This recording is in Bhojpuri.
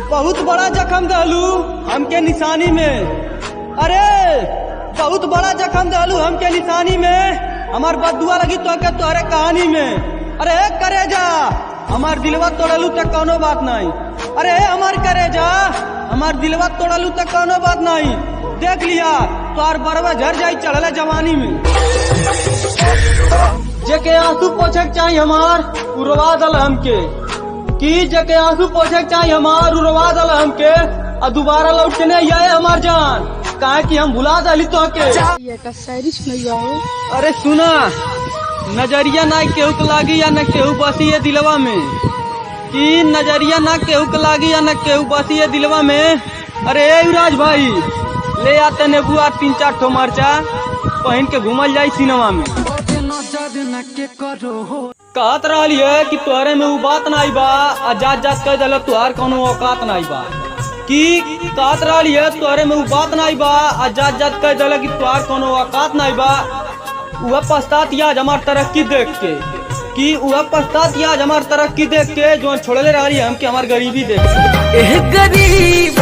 बहुत बड़ा जख्म दहलू हमके निशानी में। अरे बहुत बड़ा जख्म दहलू हमके निशानी में। हमार बदुआ लगी तो के तोहरे कहानी में। अरे करे जा हमार दिलवा तोड़लू तक कोनो बात नहीं। अरे हमार करे जा हमार दिलवा तोड़लू तक कोनो बात नहीं। देख लिया तोहर बरवा झर जाई चढ़ले जवानी में। जेके आंसू पोछे के चाहिए हमार उड़वा दल हमके कि जेके आंसू पोछे के चाहिए हमार उड़वा दल हमके और दोबारा लौट के नहीं आए हमार जान। काहे कि हम भुला दली तो के। शायरी सुनैया हो। अरे सुना नजरिया ना केहू के लागी या न केहू बसी है दिलवा में कि नजरिया ना केहू के लागी या न केहू बसी है दिलवा में। अरे युवराज भाई ले आते नेबुआ 3-4 ठो मरचा पहन के घूमल जाई सिनेमा में। कहत रही है कि तोहरे में वो बात नहीं बा आ जात जात कह दिल तुहार कोनो औकात नहीं बा कि कहत रही है तोहरे में वो बात नहीं बा आ जात जात कह दिल कि तुहार कोनो औकात नहीं बा। वह पछतात आज हमार तरक्की देख के कि वह पछतात आज हमार तरक्की देख के जो छोड़ले रही हमके हमार गरीबी देख के। गरीब